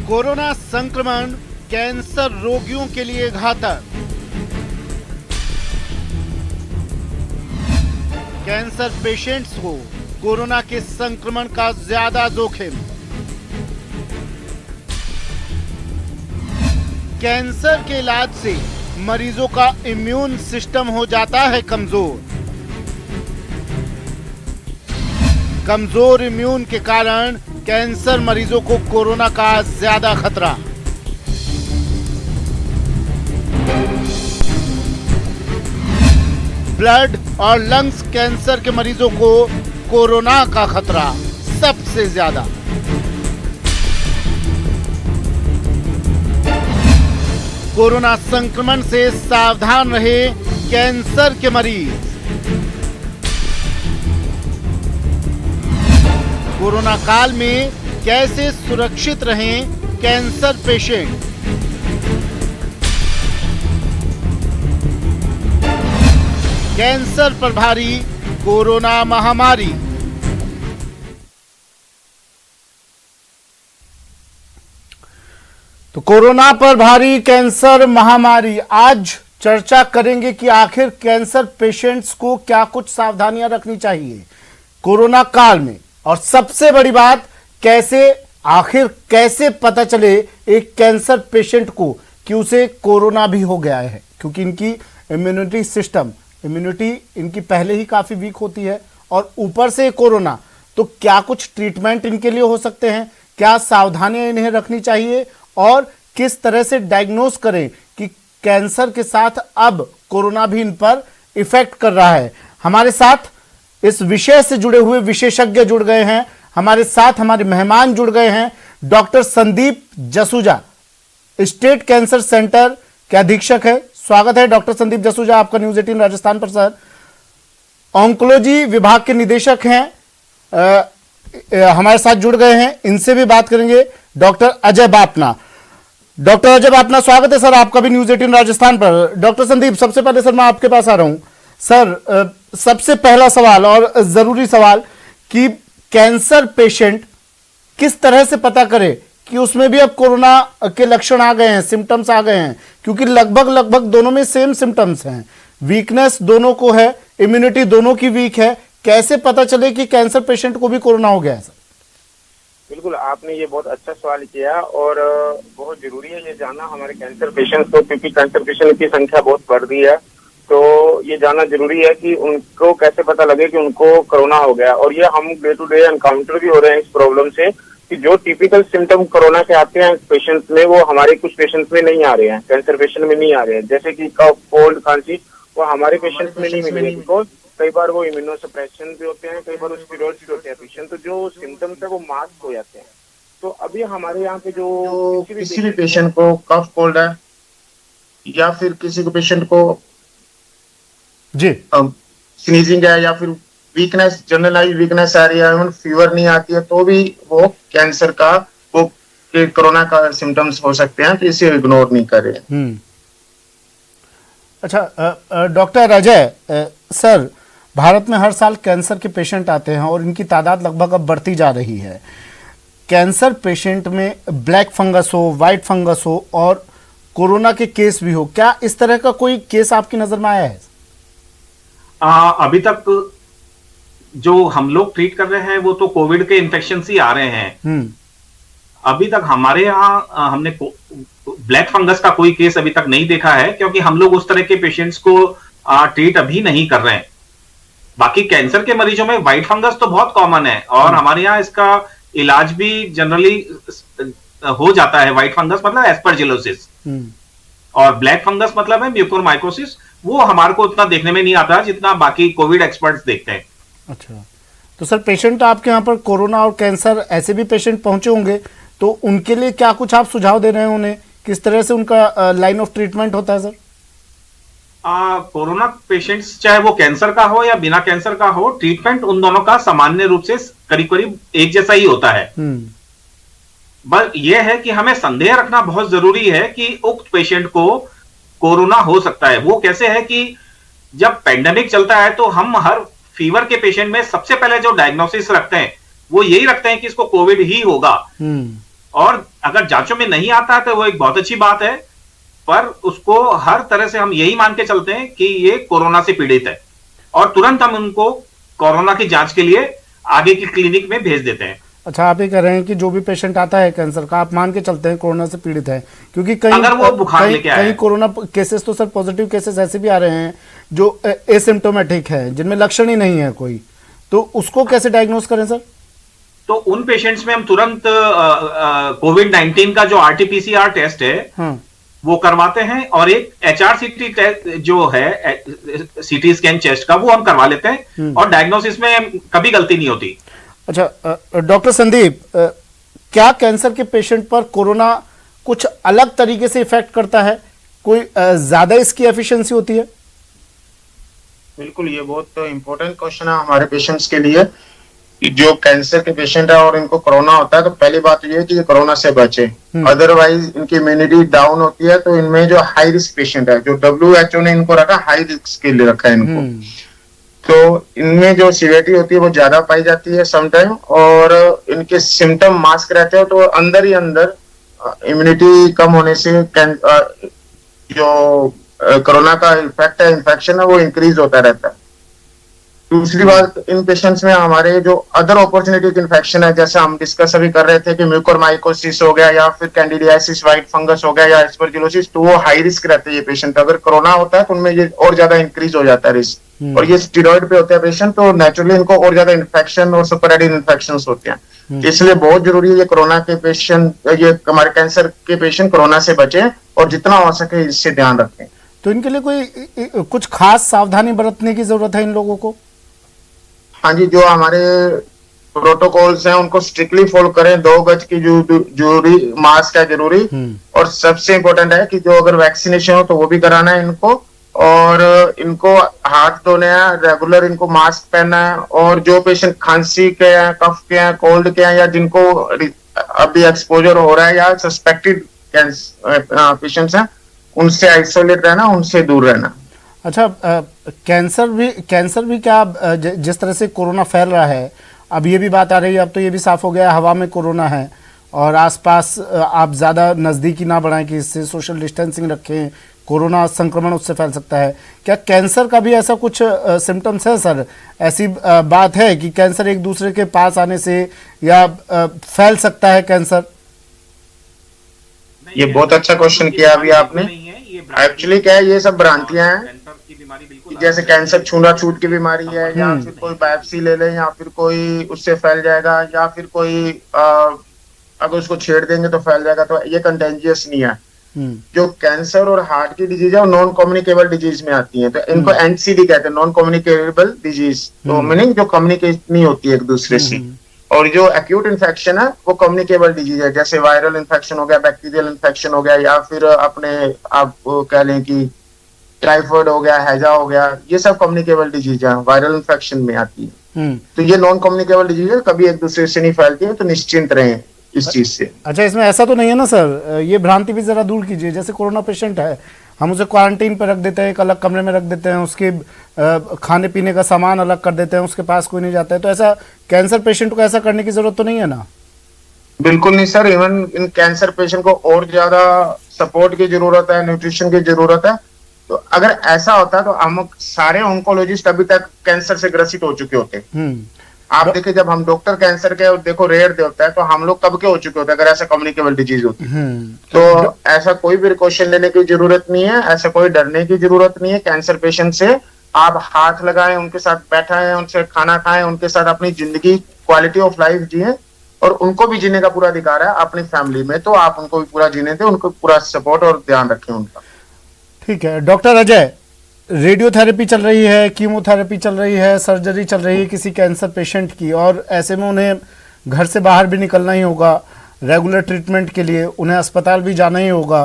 Corona संक्रमण cancer रोगियों के लिए घातक। कैंसर पेशेंट्स को कोरोना के संक्रमण का ज्यादा जोखिम। कैंसर के इलाज से मरीजों का इम्यून सिस्टम हो जाता है कमजोर। कमजोर इम्यून के कारण कैंसर मरीजों को कोरोना का ज्यादा खतरा। ब्लड और लंग्स कैंसर के मरीजों को कोरोना का खतरा सबसे ज्यादा। कोरोना संक्रमण से सावधान रहे कैंसर के मरीज। कोरोना काल में कैसे सुरक्षित रहें कैंसर पेशेंट। कैंसर पर भारी कोरोना महामारी। तो कोरोना पर भारी कैंसर महामारी। आज चर्चा करेंगे कि आखिर कैंसर पेशेंट्स को क्या कुछ सावधानियां रखनी चाहिए कोरोना काल में, और सबसे बड़ी बात कैसे पता चले एक कैंसर पेशेंट को कि उसे कोरोना भी हो गया है, क्योंकि इनकी इम्यूनिटी इनकी पहले ही काफी वीक होती है और ऊपर से कोरोना। तो क्या कुछ ट्रीटमेंट इनके लिए हो सकते हैं, क्या सावधानियां इन्हें रखनी चाहिए और किस तरह से डायग्नोस करें कि कैंसर के साथ अब कोरोना भी इन पर इफेक्ट कर रहा है। हमारे साथ इस विषय से जुड़े हुए विशेषज्ञ जुड़ गए हैं। हमारे साथ हमारे मेहमान जुड़ गए हैं। Doctor Sandeep Jasuja state cancer centre के अधीक्षक है। स्वागत है डॉक्टर संदीप जसूजा आपका न्यूज 18 राजस्थान पर। सर, ऑन्कोलॉजी विभाग के निदेशक हैं, हमारे साथ जुड़ गए हैं। इनसे भी बात करेंगे। डॉक्टर अजय बापना, स्वागत है सर आपका भी न्यूज 18 राजस्थान पर। डॉक्टर संदीप, सबसे पहले सर मैं आपके पास आ रहा हूं। सर, सबसे पहला सवाल और जरूरी सवाल कि कैंसर पेशेंट किस तरह से पता करे कि उसमें भी अब कोरोना के लक्षण आ गए हैं, सिम्टम्स आ गए हैं, क्योंकि लगभग दोनों में सेम सिम्टम्स हैं, वीकनेस दोनों को है, इम्यूनिटी दोनों की वीक है। कैसे पता चले कि कैंसर पेशेंट को भी कोरोना हो गया है? सर बिल्कुल, आपने ये बहुत अच्छा सवाल किया और बहुत जरूरी है ये जानना हमारे कैंसर पेशेंट्स को, क्योंकि कैंसर पेशेंट की संख्या बहुत बढ़ रही है। तो ये जानना जरूरी है कि उनको कैसे पता लगे कि उनको कोरोना हो गया। और ये हम डे टू डे एनकाउंटर भी हो रहे हैं इस प्रॉब्लम से कि जो टिपिकल सिम्टम कोरोना के आते हैं पेशेंट्स में, वो हमारे कुछ पेशेंट्स में नहीं आ रहे हैं, कैंसर पेशेंट में नहीं आ रहे हैं। जैसे कि कफ, कोल्ड, खांसी, वो हमारे पेशेंट्स में नहीं मिलेंगे, बिकॉज कई बार वो इम्यूनोसप्रेशन भी होते हैं, कई बार स्टेरॉइड्स भी होते हैं पेशेंट, तो जो सिम्टम्स है वो मास्क हो जाते हैं। तो अभी हमारे यहाँ पे जो किसी भी पेशेंट को कफ कोल्ड है या फिर किसी को पेशेंट को जी स्नीजिंग है या फिर वीकनेस, जनरलाइज वीकनेस आ रही है, फीवर नहीं आती है, तो भी वो कैंसर का कोरोना का सिम्टम्स हो सकते हैं, तो इसे इग्नोर नहीं करें। अच्छा डॉक्टर अजय, सर भारत में हर साल कैंसर के पेशेंट आते हैं और इनकी तादाद लगभग अब बढ़ती जा रही है। कैंसर पेशेंट में ब्लैक फंगस हो, व्हाइट फंगस हो और कोरोना के केस भी हो, क्या इस तरह का कोई केस आपकी नजर में आया है? अभी तक जो हम लोग ट्रीट कर रहे हैं वो तो कोविड के इन्फेक्शन ही आ रहे हैं। अभी तक हमारे यहाँ हमने ब्लैक फंगस का कोई केस अभी तक नहीं देखा है, क्योंकि हम लोग उस तरह के पेशेंट्स को ट्रीट अभी नहीं कर रहे हैं। बाकी कैंसर के मरीजों में व्हाइट फंगस तो बहुत कॉमन है और हमारे यहाँ इसका इलाज भी जनरली हो जाता है। व्हाइट फंगस मतलब एस्परजिलोसिस और ब्लैक फंगस मतलब है म्यूकोरमाइकोसिस। वो हमारे को उतना देखने में नहीं आता जितना बाकी कोविड एक्सपर्ट्स देखते हैं। अच्छा, तो सर पेशेंट आपके यहाँ पर कोरोना और कैंसर ऐसे भी पेशेंट पहुंचे होंगे, तो उनके लिए क्या कुछ आप सुझाव दे रहे हैं उन्हें, किस तरह से उनका लाइन ऑफ ट्रीटमेंट होता है? सर कोरोना पेशेंट्स चाहे वो कैंसर का हो या बिना कैंसर का हो, ट्रीटमेंट उन दोनों का सामान्य रूप से करीब एक जैसा ही होता है। बस ये है कि हमें संदेह रखना बहुत जरूरी है कि उक्त पेशेंट को कोरोना हो सकता है। वो कैसे है कि जब पेंडेमिक चलता है तो हम हर फीवर के पेशेंट में सबसे पहले जो डायग्नोसिस रखते हैं वो यही रखते हैं कि इसको कोविड ही होगा। और अगर जांचों में नहीं आता है तो वो एक बहुत अच्छी बात है, पर उसको हर तरह से हम यही मान के चलते हैं कि ये कोरोना से पीड़ित है और तुरंत हम उनको कोरोना की जांच के लिए आगे की क्लिनिक में भेज देते हैं। अच्छा, आप ये कह रहे हैं कि जो भी पेशेंट आता है कैंसर का, आप मान के चलते हैं कोरोना से पीड़ित है, क्योंकि अगर वो बुखार लेके आया कई है। कोरोना केसेस तो सर पॉजिटिव केसेस ऐसे भी आ रहे हैं जो एसिम्टोमेटिक है, जिनमें लक्षण ही नहीं है कोई, तो उसको कैसे डायग्नोस करें सर? तो उन पेशेंट्स में हम तुरंत कोविड-19 का जो आरटीपीसीआर टेस्ट है वो करवाते हैं और एक एचआरसीटी टेस्ट जो है सीटी स्कैन चेस्ट का, वो हम करवा लेते हैं और डायग्नोसिस में कभी गलती नहीं होती। अच्छा, डॉक्टर संदीप, क्या कैंसर के पेशेंट पर कोरोना कुछ अलग तरीके से इफेक्ट करता है? कोई ज्यादा इसकी एफिशिएंसी होती है? बिल्कुल, ये बहुत इम्पोर्टेंट क्वेश्चन है हमारे पेशेंट्स के लिए कि जो कैंसर के पेशेंट है और इनको कोरोना होता है, तो पहली बात ये है कि ये कोरोना से बचे, अदरवाइज इनकी इम्यूनिटी डाउन होती है। तो इनमें जो हाई रिस्क पेशेंट है, जो WHO ने इनको रखा हाई रिस्क के लिए रखा है इनको, तो इनमें जो सीवियरिटी होती है वो ज्यादा पाई जाती है समटाइम, और इनके सिम्टम मास्क रहते हैं, तो अंदर ही अंदर इम्यूनिटी कम होने से जो कोरोना का इफेक्ट है, इन्फेक्शन है, वो इंक्रीज होता रहता है। दूसरी बात, इन पेशेंट्स में हमारे जो अदर अपॉर्चुनिटी इन्फेक्शन है, जैसे हम डिस्कस अभी कर रहे थे कि म्यूकोरमाइकोसिस हो गया या फिर कैंडिडियासिस, व्हाइट फंगस हो गया या एस्परजिलोसिस, तो वो हाई रिस्क रहते हैं ये पेशेंट। अगर कोरोना होता है तो उनमें ये और ज्यादा इंक्रीज हो जाता है रिस्क, और ये स्टीरॉइड पे होते हैं पेशेंट, तो नेचुरली इनको और ज्यादा इन्फेक्शन और सुपरएडिन इन्फेक्शन होते हैं। इसलिए बहुत जरूरी है ये कोरोना के पेशेंट, ये हमारे कैंसर के पेशेंट कोरोना से बचे और जितना हो सके इससे ध्यान रखें। तो इनके लिए कोई कुछ खास सावधानी बरतने की जरूरत है इन लोगों को? हाँ जी, जो हमारे प्रोटोकॉल्स हैं उनको स्ट्रिक्टली फॉलो करें। 2 गज की जरूरी मास्क है जरूरी, और सबसे इम्पोर्टेंट है कि जो अगर वैक्सीनेशन हो तो वो भी कराना है इनको, और इनको हाथ धोने हैं रेगुलर, इनको मास्क पहनना है। और जो पेशेंट खांसी के हैं, कफ के हैं, कोल्ड के हैं, या जिनको अभी एक्सपोजर हो रहा है या सस्पेक्टेड पेशेंट्स हैं, उनसे आइसोलेट रहना, उनसे दूर रहना। अच्छा, कैंसर भी क्या जिस तरह से कोरोना फैल रहा है, अब ये भी बात आ रही है, अब तो ये भी साफ हो गया हवा में कोरोना है, और आसपास आप ज़्यादा नज़दीकी ना बढ़ाएं कि इससे सोशल डिस्टेंसिंग रखें, कोरोना संक्रमण उससे फैल सकता है। क्या कैंसर का भी ऐसा कुछ सिम्टम्स है सर? ऐसी बात है कि कैंसर एक दूसरे के पास आने से या फैल सकता है कैंसर? ये बहुत अच्छा क्वेश्चन किया अभी आपने। एक्चुअली क्या है, ये सब भ्रांतियां हैं, जैसे कैंसर छूत की बीमारी है, या फिर कोई बायोप्सी ले ले, या फिर कोई उससे फैल जाएगा, या फिर कोई अगर उसको छेड़ देंगे तो फैल जाएगा, तो ये कंटेंजियस नहीं है। जो कैंसर और हार्ट की डिजीज है वो नॉन कम्युनिकेबल डिजीज में आती है, तो इनको NCD कहते हैं, नॉन कम्युनिकेबल डिजीज, तो मीनिंग जो कम्युनिकेट नहीं होती है एक दूसरे से। और जो एक्यूट इन्फेक्शन है वो कम्युनिकेबल डिजीज है, जैसे वायरल इन्फेक्शन हो गया, बैक्टीरियल इन्फेक्शन हो गया, या फिर अपने आप कह लें कि टाइफाइड हो गया, हैजा हो गया, ये सब कम्युनिकेबल डिजीज है, वायरल इन्फेक्शन में आती है। तो ये नॉन कम्युनिकेबल डिजीज है, कभी एक दूसरे से नहीं फैलती है, तो निश्चिंत रहें इस चीज से। अच्छा, इसमें ऐसा तो नहीं है ना सर, ये भ्रांति भी जरा दूर कीजिए, जैसे कोरोना पेशेंट है, हम उसे क्वारंटीन पर रख देते हैं, एक अलग कमरे में रख देते हैं, उसके खाने पीने का सामान अलग कर देते हैं, उसके पास कोई नहीं जाता है, तो ऐसा कैंसर पेशेंट को ऐसा करने की जरूरत तो नहीं है ना? बिल्कुल नहीं sir, even in cancer patient को और ज्यादा सपोर्ट की जरूरत है, न्यूट्रिशन की जरूरत है। तो अगर ऐसा होता है तो हम सारे ऑन्कोलॉजिस्ट अभी तक कैंसर से ग्रसित हो चुके होते। आप देखिए, जब हम डॉक्टर कैंसर के देखो रेयर होता है, तो हम लोग कब के हो चुके होते हैं अगर ऐसा कम्युनिकेबल डिजीज होती है। तो ऐसा कोई भी प्रिकॉशन लेने की जरूरत नहीं है, ऐसा कोई डरने की जरूरत नहीं है। कैंसर पेशेंट से आप हाथ लगाएं, उनके साथ बैठाएं, उनसे खाना खाएं, उनके साथ अपनी जिंदगी क्वालिटी ऑफ लाइफ जिए, और उनको भी जीने का पूरा अधिकार है अपनी फैमिली में, तो आप उनको भी पूरा जीने दें, उनको पूरा सपोर्ट और ध्यान रखें उनका। ठीक है डॉक्टर अजय, रेडियोथेरेपी चल रही है, कीमोथेरेपी चल रही है, सर्जरी चल रही है किसी कैंसर पेशेंट की, और ऐसे में उन्हें घर से बाहर भी निकलना ही होगा रेगुलर ट्रीटमेंट के लिए, उन्हें अस्पताल भी जाना ही होगा,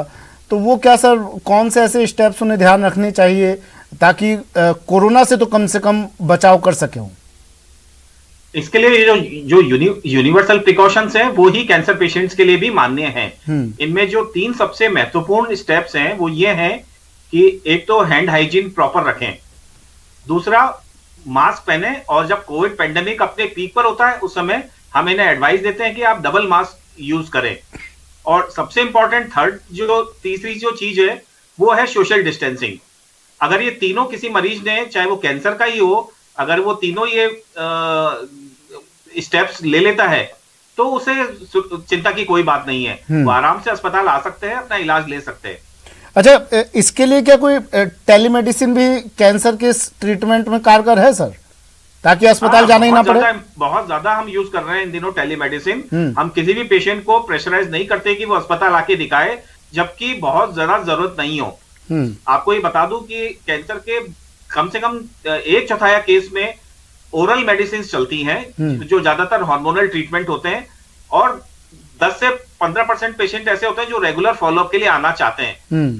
तो वो क्या सर, कौन से ऐसे स्टेप्स उन्हें ध्यान रखने चाहिए ताकि कोरोना से तो कम से कम बचाव कर सके? इसके लिए जो यूनिवर्सल प्रिकॉशंस हैं वो ही कैंसर पेशेंट्स के लिए भी मान्य हैं। इनमें जो 3 सबसे महत्वपूर्ण स्टेप्स हैं वो ये हैं कि एक तो हैंड हाइजीन प्रॉपर रखें, दूसरा मास्क पहने, और जब कोविड पेंडेमिक अपने पीक पर होता है उस समय हम इन्हें एडवाइस देते हैं कि आप डबल मास्क यूज करें। और सबसे इंपॉर्टेंट तीसरी जो चीज है वो है सोशल डिस्टेंसिंग। अगर ये तीनों किसी मरीज ने, चाहे वो कैंसर का ही हो, अगर वो तीनों ये स्टेप्स ले लेता है तो उसे चिंता की कोई बात नहीं है, वो आराम से अस्पताल आ सकते हैं, अपना इलाज ले सकते हैं। अच्छा, इसके लिए क्या कोई टेलीमेडिसिन भी कैंसर के ट्रीटमेंट में कारगर है सर, ताकि अस्पताल जाना ही ना पड़े? बहुत ज्यादा हम यूज कर रहे हैं इन दिनों टेलीमेडिसिन। हम किसी भी पेशेंट को प्रेशराइज नहीं करते कि वो अस्पताल आके दिखाए, जबकि बहुत ज्यादा जरूरत नहीं हो। आपको ये बता दूं कि कैंसर के कम से कम 1/4 केस में ओरल मेडिसिन चलती हैं, जो ज्यादातर हार्मोनल ट्रीटमेंट होते हैं, और 10 से 15% पेशेंट ऐसे होते हैं जो रेगुलर फॉलोअप के लिए आना चाहते हैं।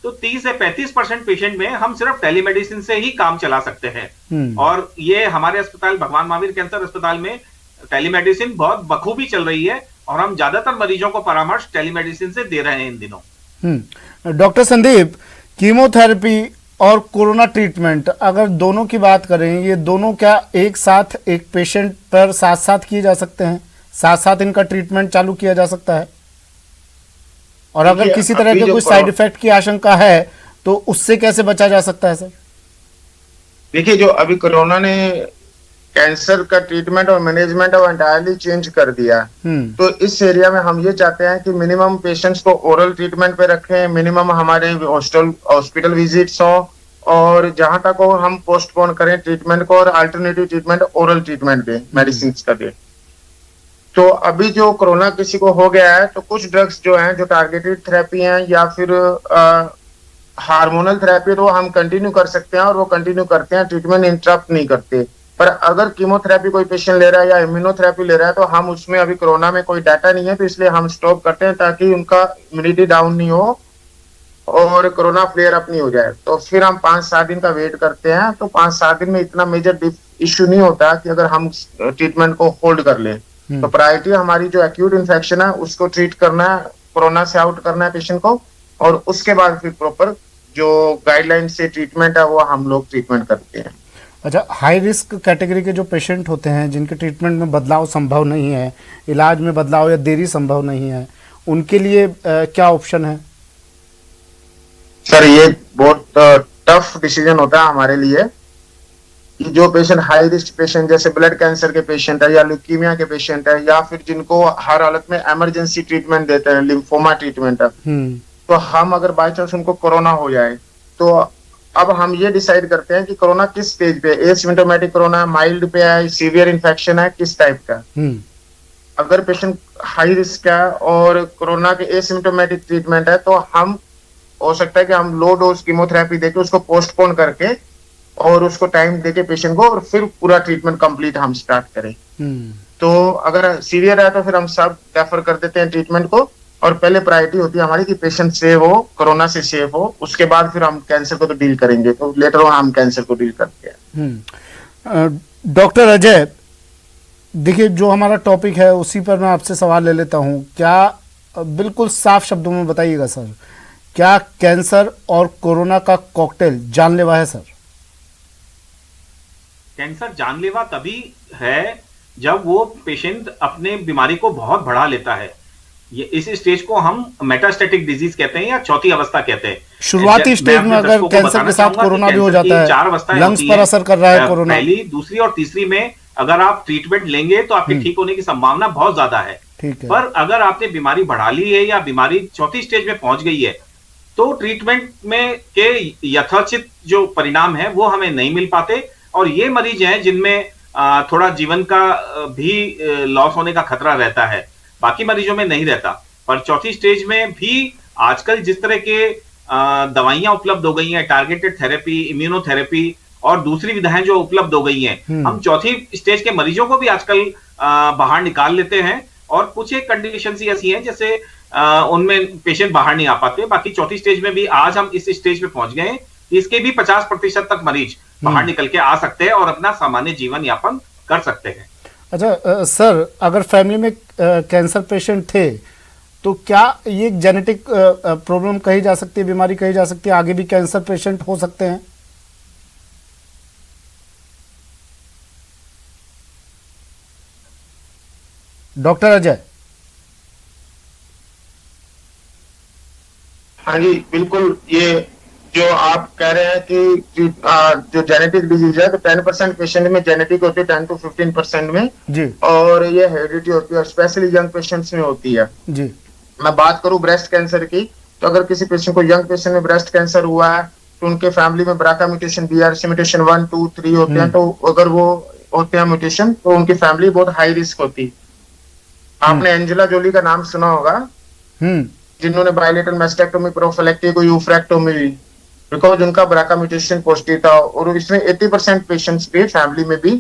तो 30 से 35% पेशेंट में हम सिर्फ टेलीमेडिसिन से ही काम चला सकते हैं। और ये हमारे अस्पताल भगवान महावीर कैंसर अस्पताल में टेलीमेडिसिन बहुत बखूबी चल रही है, और हम ज्यादातर मरीजों को परामर्श टेलीमेडिसिन से दे रहे हैं इन दिनों। डॉक्टर संदीप, कीमोथेरेपी और कोरोना ट्रीटमेंट अगर दोनों की बात करें, ये दोनों क्या एक साथ एक पेशेंट पर साथ साथ किए जा सकते हैं, साथ साथ इनका ट्रीटमेंट चालू किया जा सकता है? और अगर किसी तरह के कोई साइड इफेक्ट की आशंका है तो उससे कैसे बचा जा सकता है सर? देखिए, जो अभी कोरोना ने कैंसर का ट्रीटमेंट और मैनेजमेंट और एंटायरली चेंज कर दिया, तो इस एरिया में हम ये चाहते हैं कि मिनिमम पेशेंट्स को ओरल ट्रीटमेंट पे रखें, मिनिमम हमारे हॉस्पिटल विजिट्स हो, और जहां तक हो हम पोस्टपोन करें ट्रीटमेंट को, और अल्टरनेटिव ट्रीटमेंट ओरल ट्रीटमेंट दे, मेडिसिन का दे। तो अभी जो कोरोना किसी को हो गया है, तो कुछ ड्रग्स जो हैं, जो टारगेटेड थेरेपी हैं या फिर हार्मोनल थेरेपी, तो हम कंटिन्यू कर सकते हैं, और वो कंटिन्यू करते हैं, ट्रीटमेंट इंटरप्ट नहीं करते। पर अगर कीमोथेरेपी कोई पेशेंट ले रहा है या इम्यूनोथेरेपी ले रहा है, तो हम उसमें अभी कोरोना में कोई डाटा नहीं है, तो इसलिए हम स्टॉप करते हैं, ताकि उनका इम्यूनिटी डाउन नहीं हो और कोरोना फ्लेयर अप नहीं हो जाए। तो फिर हम 5-7 दिन का वेट करते हैं। तो 5-7 दिन में इतना मेजर इश्यू नहीं होता कि अगर हम ट्रीटमेंट को होल्ड कर लें। तो प्रायोरिटी हमारी जो एक्यूट इन्फेक्शन है उसको ट्रीट करना है, कोरोना से आउट करना है पेशेंट को, और उसके बाद फिर प्रॉपर जो गाइडलाइन से ट्रीटमेंट है वो हम लोग ट्रीटमेंट करते हैं। अच्छा, हाई रिस्क कैटेगरी के जो पेशेंट होते हैं, जिनके ट्रीटमेंट में बदलाव संभव नहीं है, इलाज में बदलाव या देरी संभव नहीं है, उनके लिए क्या ऑप्शन है? सर, ये बहुत टफ डिसीजन होता है हमारे लिए कि जो पेशेंट हाई रिस्क पेशेंट, जैसे ब्लड कैंसर के पेशेंट है या ल्यूकीमिया के पेशेंट है, या फिर जिनको हर हालत में इमरजेंसी ट्रीटमेंट देते हैं, लिम्फोमा ट्रीटमेंट है, तो हम अगर बाई चांस उनको कोरोना हो जाए, तो अब हम ये डिसाइड करते हैं कि कोरोना किस स्टेज पे, एसिम्प्टोमेटिक कोरोना, माइल्ड पे है, सीवियर इन्फेक्शन है, किस टाइप का। अगर पेशेंट हाई रिस्क है और कोरोना के एसिम्प्टोमेटिक ट्रीटमेंट है, तो हम हो सकता है कि हम लो डोज कीमोथेरेपी देके उसको पोस्टपोन करके और उसको टाइम देके पेशेंट को, और फिर पूरा ट्रीटमेंट कंप्लीट हम स्टार्ट करें। तो अगर सीवियर है तो फिर हम सब रेफर कर देते हैं ट्रीटमेंट को, और पहले प्रायोरिटी होती है हमारी कि पेशेंट सेव हो, कोरोना से सेव हो, उसके बाद फिर हम कैंसर को तो डील करेंगे, तो लेटर ऑन हम कैंसर को डील करते हैं। डॉक्टर अजय, देखिए, जो हमारा टॉपिक है उसी पर मैं आपसे सवाल ले लेता हूं। क्या बिल्कुल साफ शब्दों में बताइएगा सर, क्या कैंसर और कोरोना का कॉकटेल जानलेवा है सर? कैंसर जानलेवा तभी है जब वो पेशेंट अपने बीमारी को बहुत बढ़ा लेता है। ये इस स्टेज को हम मेटास्टेटिक डिजीज कहते हैं या चौथी अवस्था कहते हैं। शुरुआती स्टेज में अगर कैंसर के साथ कोरोना भी हो जाता है, लंग्स पर असर कर रहा है कोरोना, पहली, दूसरी और तीसरी में अगर आप ट्रीटमेंट लेंगे तो आपके ठीक होने की संभावना बहुत ज्यादा है। पर अगर आपने बीमारी बढ़ा ली है या बीमारी चौथी स्टेज में पहुंच गई है, तो ट्रीटमेंट में के यथोचित जो परिणाम है वो हमें नहीं मिल पाते, और ये मरीज हैं जिनमें थोड़ा जीवन का भी लॉस होने का खतरा रहता है, बाकी मरीजों में नहीं रहता। पर चौथी स्टेज में भी आजकल जिस तरह के दवाइयां उपलब्ध हो गई हैं, टारगेटेड थेरेपी, इम्यूनोथेरेपी और दूसरी विधाएं जो उपलब्ध हो गई हैं, हम चौथी स्टेज के मरीजों को भी आजकल बाहर निकाल लेते हैं। और कुछ एक कंडीशन ऐसी हैं जैसे उनमें पेशेंट बाहर नहीं आ पाते। बाकी चौथी स्टेज में भी आज हम इस स्टेज पे पहुंच गए हैं, इसके भी 50% तक मरीज बाहर निकल के आ सकते हैं और अपना सामान्य जीवन यापन कर सकते हैं। अच्छा सर, अगर फैमिली में कैंसर पेशेंट थे तो क्या ये जेनेटिक प्रॉब्लम कही जा सकती है, बीमारी कही जा सकती है, आगे भी कैंसर पेशेंट हो सकते हैं? डॉक्टर अजय, हाँ जी, बिल्कुल। ये जो आप कह रहे हैं कि जो जेनेटिक डिजीज है, तो 10% पेशेंट में जेनेटिक होती है, 10 to 15% में। जी और ये हेरिडिटी होती है, और स्पेशली यंग पेशेंट्स में होती है। जी। मैं बात करूं ब्रेस्ट कैंसर की, तो अगर किसी पेशेंट को, यंग पेशेंट में ब्रेस्ट कैंसर हुआ है, तो उनके फैमिली में ब्राका म्यूटेशन, बीआरसी म्यूटेशन 1, 2, 3 होते हैं, तो अगर वो होते हैं म्यूटेशन, तो उनकी फैमिली बहुत हाई रिस्क होती है। आपने एंजेला जोली का नाम सुना होगा, हम्म जिन्होंने बायलेटरल मैस्टेक्टोमी, प्रोफिलेक्टिक, यूफ्रेक्टोमी, बिकॉज उनका ब्राका म्यूटेशन पॉजिटिव था। और इसमें 80% पेशेंट्स के फैमिली में भी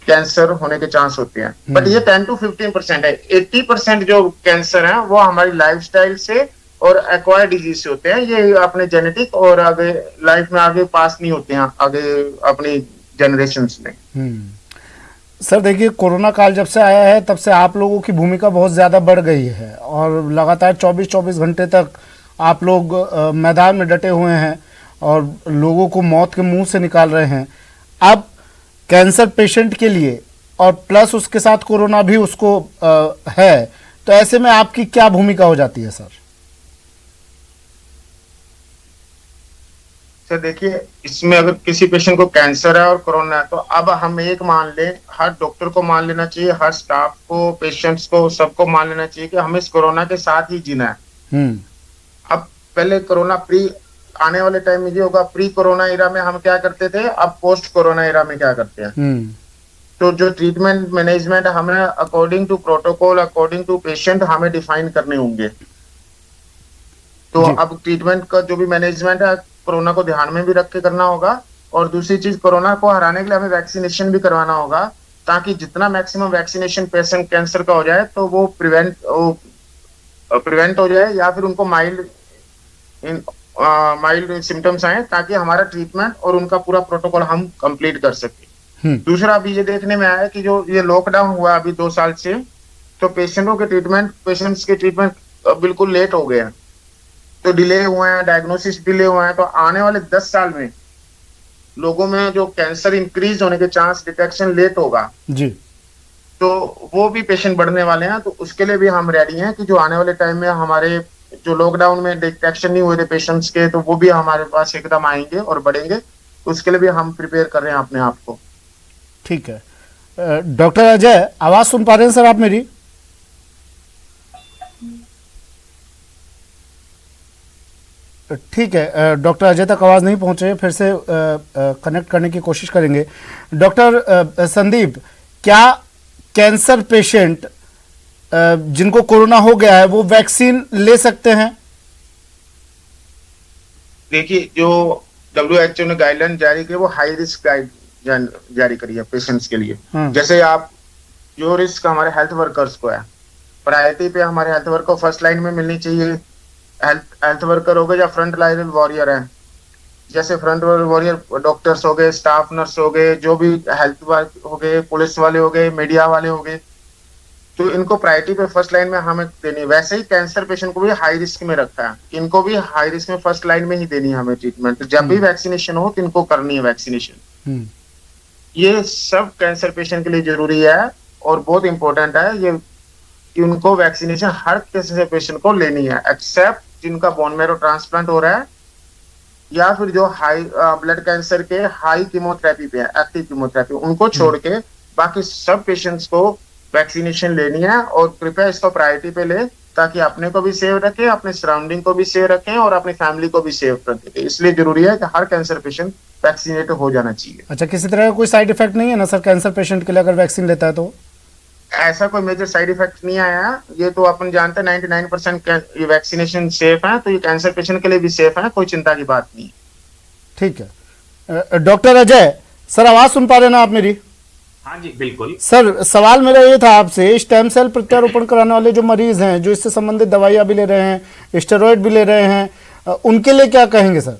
कैंसर होने के चांस होते हैं। बट ये 10 to 15% है। 80% जो कैंसर है वो हमारी लाइफस्टाइल से और एक्वायर्ड डिजीज से होते हैं। ये अपने जेनेटिक और आगे लाइफ में आगे पास नहीं होते हैं, आगे अपनी जनरेशंस में। सर देखिए, कोरोना काल जब से आया है तब से आप लोगों की भूमिका बहुत ज़्यादा बढ़ गई है और लगातार 24-24 घंटे तक आप लोग मैदान में डटे हुए हैं और लोगों को मौत के मुंह से निकाल रहे हैं। अब कैंसर पेशेंट के लिए और प्लस उसके साथ कोरोना भी उसको है, तो ऐसे में आपकी क्या भूमिका हो जाती है सर? सर देखिए, इसमें अगर किसी पेशेंट को कैंसर है और कोरोना है, तो अब हम एक मान लें, हर डॉक्टर को मान लेना चाहिए, हर स्टाफ को, पेशेंट्स को, सबको मान लेना चाहिए कि हमें इस कोरोना के साथ ही जीना है। अब पहले कोरोना प्री, आने वाले टाइम में ये होगा, प्री कोरोना एरा में हम क्या करते थे, अब पोस्ट कोरोना एरा में क्या करते हैं। तो जो ट्रीटमेंट मैनेजमेंट हमें according to protocol, according to patient हमें डिफाइन करने होंगे। तो अब ट्रीटमेंट का जो भी मैनेजमेंट है, कोरोना को ध्यान में भी रख के करना होगा। और दूसरी चीज, कोरोना को हराने के लिए हमें वैक्सीनेशन भी करवाना होगा, ताकि जितना मैक्सिमम वैक्सीनेशन पेशेंट कैंसर का हो जाए, तो वो प्रिवेंट हो जाए, या फिर उनको माइल्ड सिम्टम्स आए, ताकि हमारा ट्रीटमेंट और उनका पूरा प्रोटोकॉल हम कंप्लीट कर सके। दूसरा, अभी ये देखने में आया है कि जो ये लॉकडाउन हुआ अभी 2 साल से, तो पेशेंट्स के ट्रीटमेंट बिल्कुल लेट हो गया, तो डिले हुए हैं, डायग्नोसिस डिले हुए हैं। तो आने वाले 10 साल में लोगों में जो कैंसर इंक्रीज होने के चांस, डिटेक्शन लेट होगा जी, तो वो भी पेशेंट बढ़ने वाले हैं। तो उसके लिए भी हम रेडी हैं कि जो आने वाले टाइम में हमारे जो लॉकडाउन में डिटेक्शन नहीं हुए थे पेशेंट्स के, तो वो भी हमारे पास एकदम आएंगे और बढ़ेंगे। उसके लिए भी हम प्रिपेयर कर रहे हैं अपने आप को। ठीक है। डॉक्टर अजय, आवाज सुन पा रहे हैं सर आप मेरी? ठीक है, डॉक्टर अजय तक आवाज़ नहीं पहुंचे, फिर से कनेक्ट करने की कोशिश करेंगे। डॉक्टर संदीप, क्या कैंसर पेशेंट जिनको कोरोना हो गया है वो वैक्सीन ले सकते हैं? देखिए, जो WHO ने गाइडलाइन जारी की, वो हाई रिस्क गाइड जारी करी है पेशेंट्स के लिए। जैसे आप, जो रिस्क हमारे हेल्थ वर्कर्स को है, प्रायोरिटी पे हमारे हेल्थ वर्कर को फर्स्ट लाइन में मिलनी चाहिए। हेल्थ वर्कर हो गए या फ्रंट लाइन वॉरियर हैं, जैसे फ्रंट वॉरियर डॉक्टर्स हो गए, स्टाफ नर्स हो गए, जो भी हेल्थ वर्क हो गए, पुलिस वाले हो गए, मीडिया वाले हो गए, तो इनको प्रायोरिटी पे फर्स्ट लाइन में हमें देनी। वैसे ही कैंसर पेशेंट को भी हाई रिस्क में रखा है, इनको भी हाई रिस्क में फर्स्ट लाइन में ही देनी है हमें ट्रीटमेंट। तो जब भी वैक्सीनेशन हो तो इनको करनी है वैक्सीनेशन। ये सब कैंसर पेशेंट के लिए जरूरी है और बहुत इंपॉर्टेंट है ये, कि उनको वैक्सीनेशन हर किसी पेशेंट को लेनी है, एक्सेप्ट जिनका बोन मैरो ट्रांसप्लांट हो रहा है, या फिर जो हाई ब्लड कैंसर के हाई कीमोथेरेपी पे है, एक्टिव कीमोथेरेपी, उनको छोड़ के बाकी सब पेशेंट्स को वैक्सीनेशन लेनी है। और कृपया इसको प्रायोरिटी पे ले, ताकि अपने को भी सेव रखें, अपने सराउंडिंग को भी सेव रखें और अपनी फैमिली को भी सेव रखें। इसलिए जरूरी है कि हर कैंसर पेशेंट वैक्सीनेट हो जाना चाहिए। अच्छा, किसी तरह का कोई साइड इफेक्ट नहीं है ना सर कैंसर पेशेंट के लिए अगर वैक्सीन लेता है तो? ऐसा कोई मेजर साइड इफेक्ट नहीं आया है। ये तो अपन जानते हैं 99% ये वैक्सीनेशन सेफ है, तो ये कैंसर पेशेंट के लिए भी सेफ है, कोई चिंता की बात नहीं। ठीक है। डॉक्टर अजय सर, आवाज सुन पा रहे ना आप मेरी? हाँ जी, बिल्कुल सर, सवाल मेरा ये था आपसे, स्टेम सेल प्रत्यारोपण कराने वाले जो मरीज हैं, जो इससे संबंधित दवाइयां भी ले रहे हैं, स्टेरॉइड भी ले रहे हैं, उनके लिए क्या कहेंगे सर?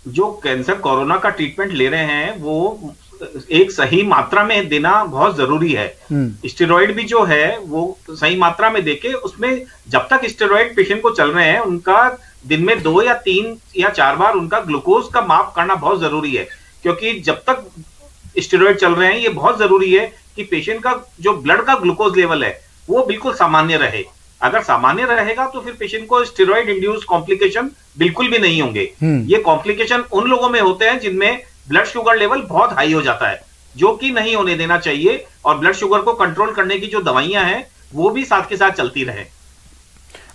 जो कैंसर कोरोना का ट्रीटमेंट ले रहे हैं वो एक सही मात्रा में देना बहुत जरूरी है। स्टेरॉइड भी जो है वो सही मात्रा में देके, उसमें जब तक स्टेरॉइड पेशेंट को चल रहे हैं, उनका दिन में 2 या 3 या 4 बार उनका ग्लूकोज का माप करना बहुत जरूरी है। क्योंकि जब तक स्टेरॉइड चल रहे हैं, ये बहुत जरूरी है कि पेशेंट का जो ब्लड का ग्लूकोज लेवल है वो बिल्कुल सामान्य रहे। अगर सामान्य रहेगा तो फिर पेशेंट को स्टेरॉइड इंड्यूस कॉम्प्लिकेशन बिल्कुल भी नहीं होंगे। ये कॉम्प्लिकेशन उन लोगों में होते हैं जिनमें ब्लड शुगर लेवल बहुत हाई हो जाता है, जो कि नहीं होने देना चाहिए, और ब्लड शुगर को कंट्रोल करने की जो दवाइयां हैं वो भी साथ के साथ चलती रहे।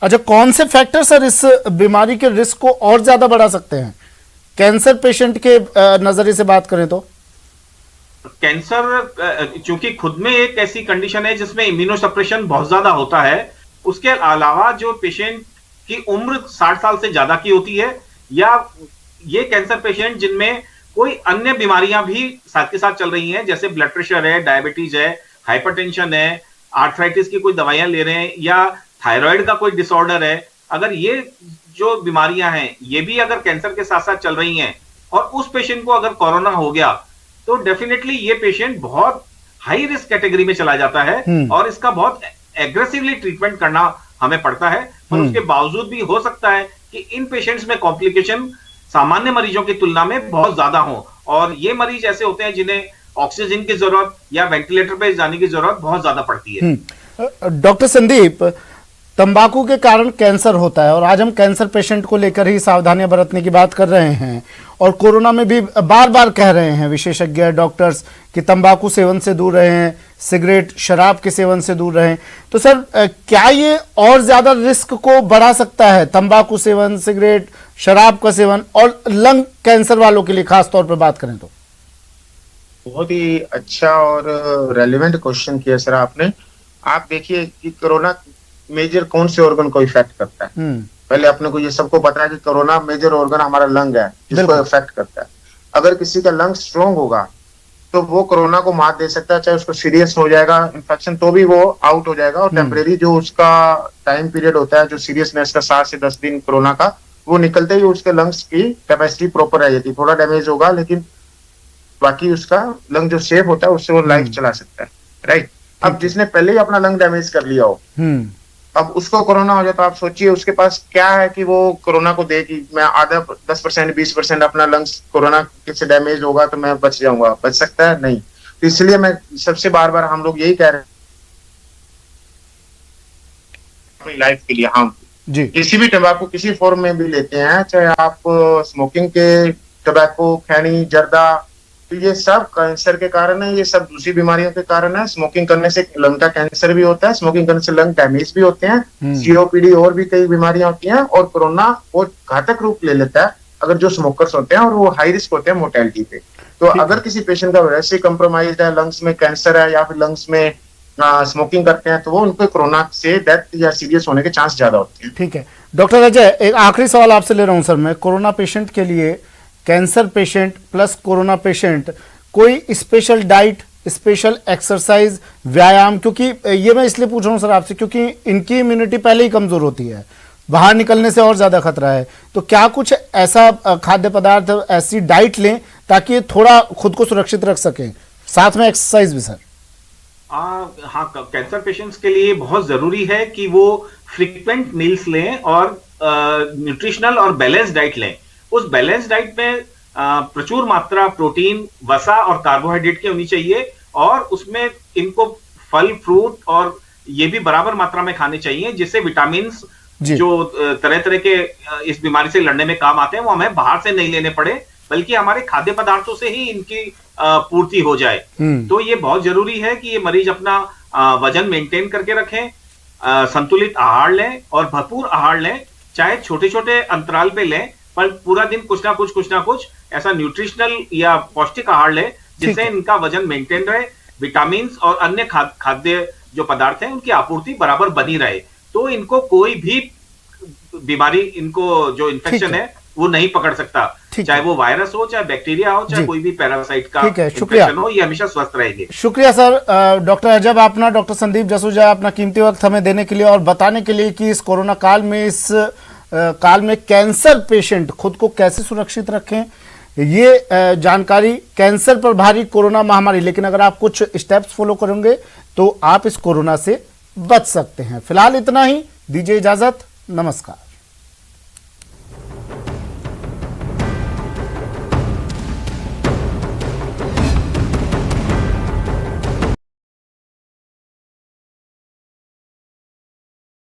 अच्छा, कौन से फैक्टर सर इस बीमारी के रिस्क को और ज्यादा बढ़ा सकते हैं, कैंसर पेशेंट के नजरिए से बात करें तो? कैंसर चूंकि खुद में एक ऐसी कंडीशन है जिसमें इम्यूनोसप्रेशन बहुत ज्यादा होता है, उसके अलावा जो पेशेंट की उम्र 60 साल से ज्यादा की होती है, या ये कैंसर पेशेंट जिनमें कोई अन्य बीमारियां भी साथ के साथ चल रही हैं, जैसे ब्लड प्रेशर है, डायबिटीज है, हाइपरटेंशन है, आर्थराइटिस की कोई दवाइयां ले रहे हैं, या थायराइड का कोई डिसऑर्डर है, अगर ये जो बीमारियां हैं ये भी अगर कैंसर के साथ साथ चल रही हैं और उस पेशेंट को अगर कोरोना हो गया तो डेफिनेटली ये पेशेंट बहुत हाई रिस्क कैटेगरी में चला जाता है और इसका बहुत एग्रेसिवली ट्रीटमेंट करना हमें पड़ता है। पर उसके बावजूद भी हो सकता है कि इन पेशेंट्स में कॉम्प्लिकेशन सामान्य मरीजों की तुलना में बहुत ज्यादा हो, और ये मरीज ऐसे होते हैं जिन्हें ऑक्सीजन की जरूरत या वेंटिलेटर पे जाने की जरूरत बहुत ज्यादा पड़ती है। डॉक्टर संदीप, तंबाकू के कारण कैंसर होता है और आज हम कैंसर पेशेंट को लेकर ही सावधानियां बरतने की बात कर रहे हैं, और कोरोना में भी बार बार कह रहे हैं विशेषज्ञ डॉक्टर्स कि तंबाकू सेवन से दूर रहें, सिगरेट शराब के सेवन से दूर रहें। तो सर, क्या ये और ज्यादा रिस्क को बढ़ा सकता है, तंबाकू सेवन, सिगरेट, शराब का सेवन, और लंग कैंसर वालों के लिए खास तौर पर बात करें तो? बहुत ही अच्छा और रेलेवेंट क्वेश्चन किया सर आपने। आप देखिए कि कोरोना मेजर कौन से ऑर्गन को इफेक्ट करता है। पहले अपने को ये सबको पता है कि कोरोना मेजर ऑर्गन हमारा लंग है जिसको इफेक्ट करता है। अगर किसी का लंग स्ट्रांग होगा तो वो कोरोना को मात दे सकता है, चाहे उसको सीरियस हो जाएगा इन्फेक्शन तो भी वो आउट हो जाएगा, और टेम्परेरी जो उसका टाइम पीरियड होता है जो सीरियसनेस का 7 से 10 दिन कोरोना का, वो निकलते ही उसके लंग्स की कैपेसिटी प्रॉपर रह जाती है। थोड़ा डैमेज होगा लेकिन बाकी उसका लंग जो सेफ होता है उससे वो लाइफ चला सकता है, राइट। अब जिसने पहले ही अपना लंग डैमेज कर लिया हो, अब उसको कोरोना हो जाए तो आप सोचिए उसके पास क्या है कि वो कोरोना को दे कि मैं आधा 10% 20% अपना लंग्स कोरोना से डैमेज होगा तो मैं बच जाऊंगा, बच सकता है? नहीं। तो इसलिए मैं सबसे बार बार हम लोग यही कह रहे हैं अपनी लाइफ के लिए, हाँ जी, किसी भी टबैको किसी फॉर्म में भी लेते हैं, चाहे आप स्मोकिंग के टबैको, खैनी, जर्दा, तो ये सब कैंसर के कारण है, ये सब दूसरी बीमारियों के कारण है। स्मोकिंग करने से लंग का कैंसर भी होता है, स्मोकिंग करने से लंग डैमेज भी होते हैं, COPD और भी कई बीमारियां होती हैं, और कोरोना वो घातक रूप ले लेता है अगर जो स्मोकर्स होते हैं और वो हाई रिस्क होते हैं मोर्टेलिटी पे। तो अगर किसी पेशेंट का वैसे कंप्रोमाइज है, लंग्स में कैंसर है या फिर लंग्स में स्मोकिंग करते हैं, तो वो उनको कोरोना से डेथ या सीरियस होने के चांस ज्यादा होते हैं। ठीक है डॉक्टर अजय, एक आखिरी सवाल आपसे ले रहा हूं सर मैं। कोरोना पेशेंट के लिए, cancer patient plus corona patient, कोई स्पेशल डाइट, स्पेशल एक्सरसाइज, व्यायाम, क्योंकि ये मैं इसलिए पूछ रहा हूं सर आपसे क्योंकि इनकी इम्यूनिटी पहले ही कमजोर होती है, बाहर निकलने से और ज्यादा खतरा है, तो क्या कुछ ऐसा खाद्य पदार्थ, ऐसी डाइट लें ताकि थोड़ा खुद को सुरक्षित रख सकें, साथ में एक्सरसाइज भी सर? हाँ, कैंसर पेशेंट्स के लिए बहुत जरूरी है कि वो फ्रीक्वेंट मील्स लें और न्यूट्रिशनल और बैलेंस डाइट लें। उस बैलेंस डाइट में प्रचुर मात्रा प्रोटीन, वसा और कार्बोहाइड्रेट की होनी चाहिए, और उसमें इनको फल, फ्रूट और ये भी बराबर मात्रा में खाने चाहिए, जिससे विटामिन जो तरह तरह के इस बीमारी से लड़ने में काम आते हैं वो हमें बाहर से नहीं लेने पड़े, बल्कि हमारे खाद्य पदार्थों से ही इनकी पूर्ति हो जाए। तो ये बहुत जरूरी है कि ये मरीज अपना वजन मेंटेन करके रखें, संतुलित आहार लें और भरपूर आहार लें, चाहे छोटे छोटे अंतराल पे लें, पर पूरा दिन कुछ ना कुछ ऐसा न्यूट्रिशनल या पौष्टिक आहार लें जिससे इनका वजन मेंटेन रहे, विटामिन और अन्य खाद्य जो पदार्थ हैं उनकी आपूर्ति बराबर बनी रहे, तो इनको कोई भी बीमारी, इनको जो इन्फेक्शन है वो नहीं पकड़ सकता, चाहे वो वायरस हो, चाहे बैक्टीरिया हो, चाहे कोई भी पैरासाइट का इन्फेक्शन हो, ये हमेशा स्वस्थ रहेंगे। शुक्रिया सर डॉक्टर अजय अपना, डॉक्टर संदीप जसूजा, अपना कीमती वक्त हमें देने के लिए और बताने के लिए कि इस कोरोना काल में, इस काल में कैंसर पेशेंट खुद को कैसे सुरक्षित रखें। ये जानकारी कैंसर पर भारी कोरोना महामारी, लेकिन अगर आप कुछ स्टेप्स फॉलो करेंगे तो आप इस कोरोना से बच सकते हैं। फिलहाल इतना ही, दीजिए इजाजत, नमस्कार।